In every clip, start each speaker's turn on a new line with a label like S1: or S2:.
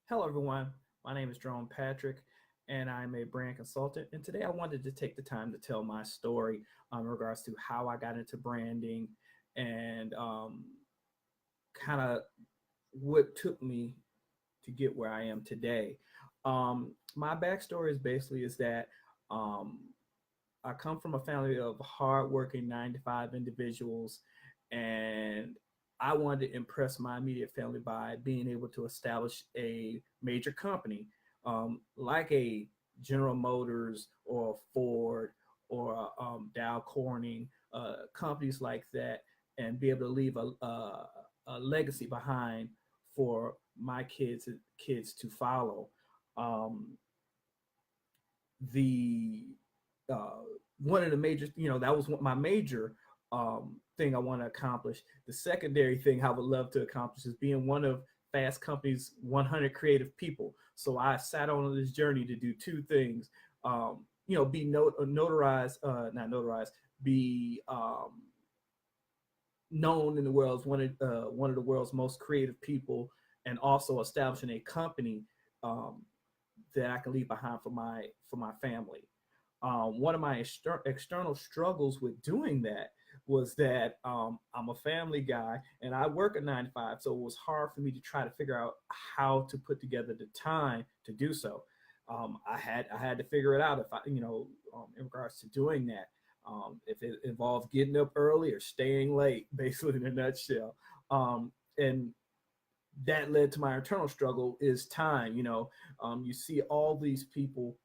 S1: Hello, everyone. My name is Jerome Patrick, and I'm a brand consultant. And today I wanted to take the time to tell my story in regards to how I got into branding and kind of what took me to get where I am today. My backstory is basically is that um, I come from a family of hardworking 9 to 5 individuals, and I wanted to impress my immediate family by being able to establish a major company like a General Motors or Ford or Dow Corning, companies like that, and be able to leave a legacy behind for my kids to follow. Um, the uh, One of the major, that was my major thing I want to accomplish. The secondary thing I would love to accomplish is being one of Fast Company's 100 creative people. So I sat on this journey to do two things. Be notarized, not notarized, be known in the world as one of the world's most creative people, and also establishing a company um, that I can leave behind for my family. One of my external struggles with doing that was that I'm a family guy and I work a 9 to 5, so it was hard for me to try to figure out how to put together the time to do so. I had to figure it out if in regards to doing that. If it involved getting up early or staying late, basically in a nutshell. And that led to my internal struggle is time. You see all these people,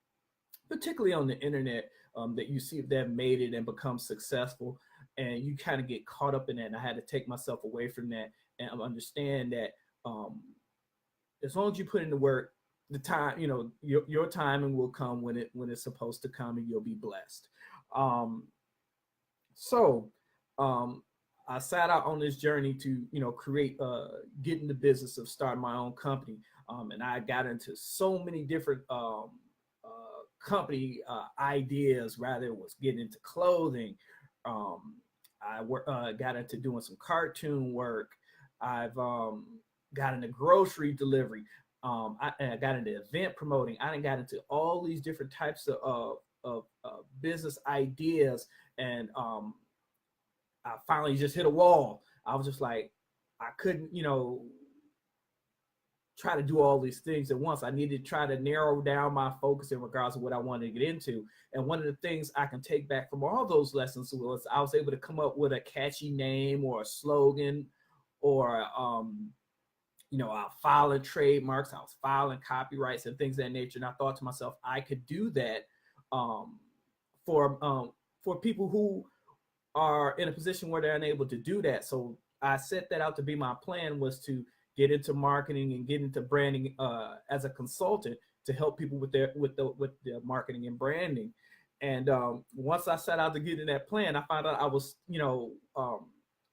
S1: particularly on the internet, that you see that made it and become successful, and you kind of get caught up in that. And I had to take myself away from that and understand that um, as long as you put in the work, the time, your timing will come when it's supposed to come, and you'll be blessed. Um, so um, I set out on this journey to create get in the business of starting my own company, and I got into so many different company ideas. Rather, it was getting into clothing. Got into doing some cartoon work. I've got into grocery delivery. I got into event promoting. I done got into all these different types of business ideas, and I finally just hit a wall. I was just like, I couldn't, try to do all these things at once. I needed to try to narrow down my focus in regards to what I wanted to get into. And one of the things I can take back from all those lessons was I was able to come up with a catchy name or a slogan, or I was filing trademarks, I was filing copyrights and things of that nature. And I thought to myself, I could do that um, for people who are in a position where they're unable to do that. So I set that out to be my plan, was to get into marketing and get into branding as a consultant to help people with their marketing and branding. And once I set out to get in that plan, I found out I was,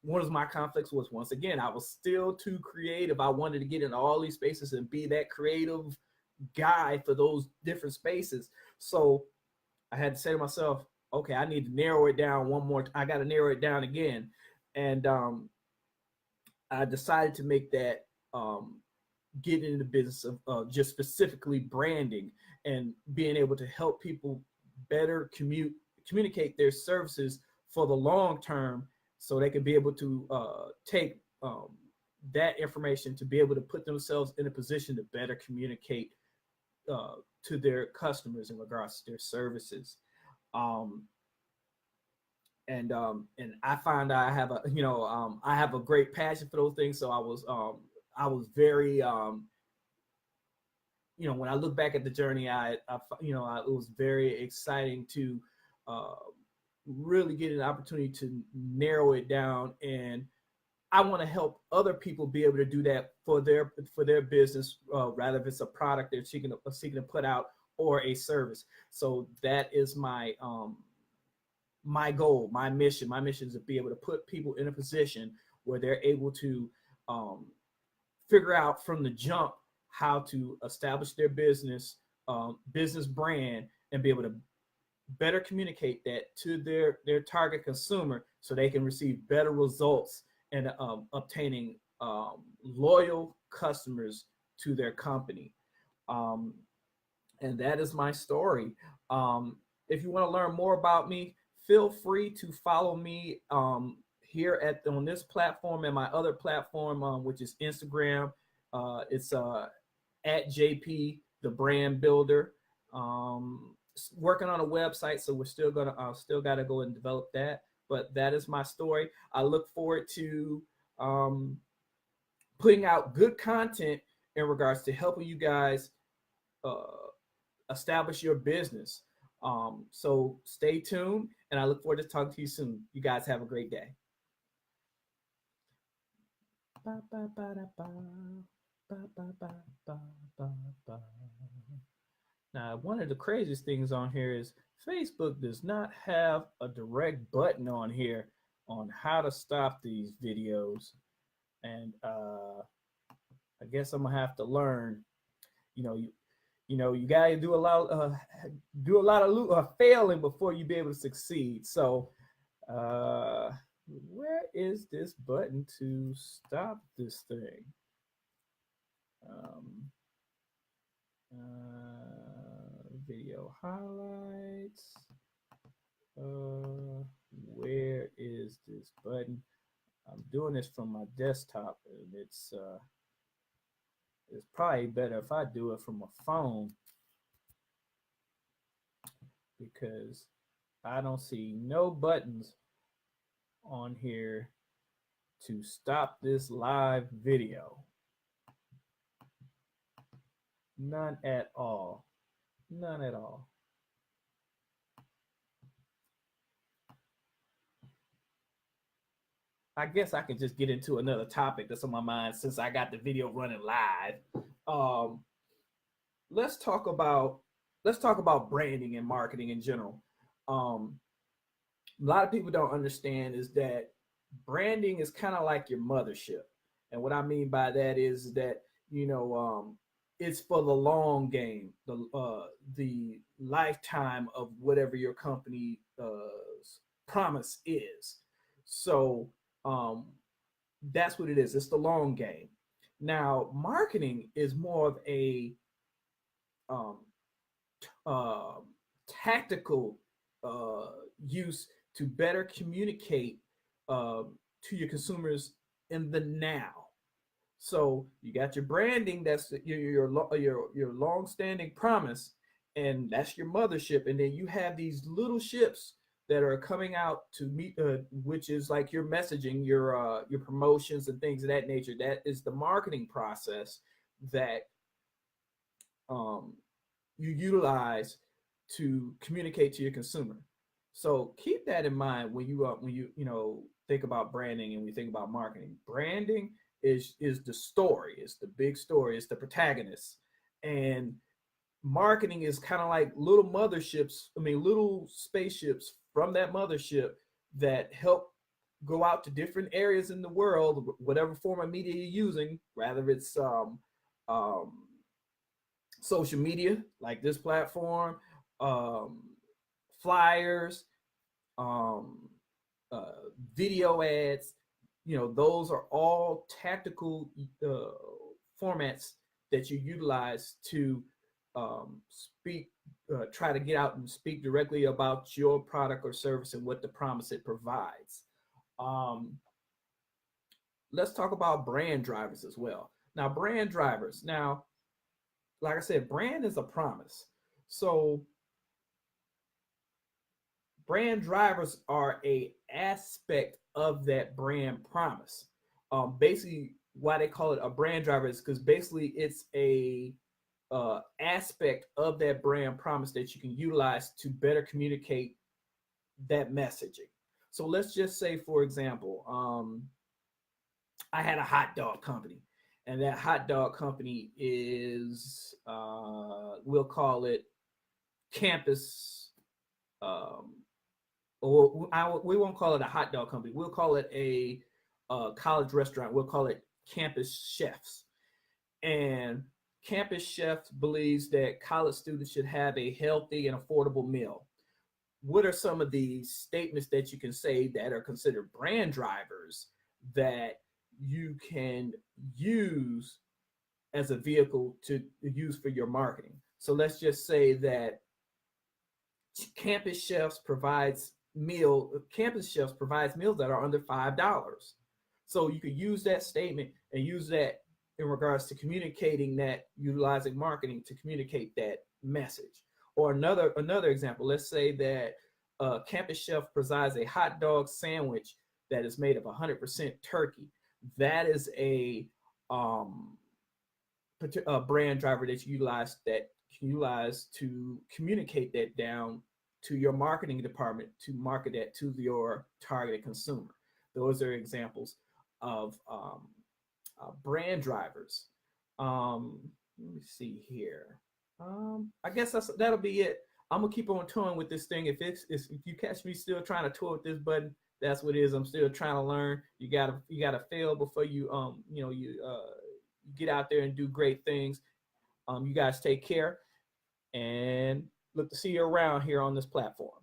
S1: one of my conflicts was, once again, I was still too creative. I wanted to get in all these spaces and be that creative guy for those different spaces. So I had to say to myself, okay, I need to narrow it down one more. I got to narrow it down again, and I decided to make that get into the business of just specifically branding and being able to help people better communicate their services for the long term, so they can be able to take that information to be able to put themselves in a position to better communicate uh, to their customers in regards to their services. Um, and I find I have I have a great passion for those things. So I was very when I look back at the journey, it was very exciting to uh, really get an opportunity to narrow it down, and I want to help other people be able to do that for their business, rather if it's a product they're seeking to put out, or a service. So that is my goal, my mission. My mission is to be able to put people in a position where they're able to um, figure out from the jump how to establish their business brand, and be able to better communicate that to their target consumer, so they can receive better results and obtaining loyal customers to their company. Um, and that is my story. If you want to learn more about me, feel free to follow me here on this platform and my other platform, which is Instagram. It's at JP the Brand Builder. Working on a website, so we're still got to go and develop that. But that is my story. I look forward to putting out good content in regards to helping you guys establish your business. So stay tuned, and I look forward to talking to you soon. You guys have a great day. Ba, ba, ba, da, ba. Ba, ba, ba, ba, ba, ba. Now, one of the craziest things on here is Facebook does not have a direct button on here on how to stop these videos. And I guess I'm gonna have to learn. You gotta do a lot of failing before you be able to succeed. So where is this button to stop this thing? Video highlights. Where is this button? I'm doing this from my desktop, and it's probably better if I do it from a phone, because I don't see no buttons on here to stop this live video. None at all. None at all. I guess I can just get into another topic that's on my mind since I got the video running live. Let's talk about branding and marketing in general. A lot of people don't understand is that branding is kind of like your mothership, and what I mean by that is that it's for the long game, the lifetime of whatever your company's promise is. So that's what it is. It's the long game. Now, marketing is more of a tactical use to better communicate to your consumers in the now. So you got your branding, that's your long-standing promise, and that's your mothership. And then you have these little ships that are coming out to meet, which is like your messaging, your promotions and things of that nature. That is the marketing process that you utilize to communicate to your consumer. So keep that in mind when you think about branding and we think about marketing. Branding is the story, it's the big story, it's the protagonist, and marketing is kind of like little motherships. Little spaceships from that mothership that help go out to different areas in the world, whatever form of media you're using, rather it's social media like this platform, flyers, video ads. Those are all tactical formats that you utilize to try to get out and speak directly about your product or service and what the promise it provides. Let's talk about brand drivers as well. Now, brand drivers. Now, like I said, brand is a promise. So brand drivers are a aspect of that brand promise. Basically, why they call it a brand driver is because basically it's a aspect of that brand promise that you can utilize to better communicate that messaging. So let's just say, for example, I had a hot dog company, and that hot dog company is, we'll call it Campus, we won't call it a hot dog company. We'll call it a college restaurant. We'll call it Campus Chefs. And Campus Chefs believes that college students should have a healthy and affordable meal. What are some of the statements that you can say that are considered brand drivers that you can use as a vehicle to use for your marketing. So let's just say that Campus Chefs provides meals that are under $5. So you could use that statement and use that in regards to communicating that, utilizing marketing to communicate that message. Or another example, let's say that Campus Chef provides a hot dog sandwich that is made of 100% turkey. That is a brand driver that you utilize to communicate that down to your marketing department to market that to your targeted consumer. Those are examples of brand drivers. Let me see here. I guess that'll be it. I'm gonna keep on toying with this thing. If you catch me still trying to toy with this button, that's what it is. I'm still trying to learn. You gotta fail before you get out there and do great things. You guys take care and look to see you around here on this platform.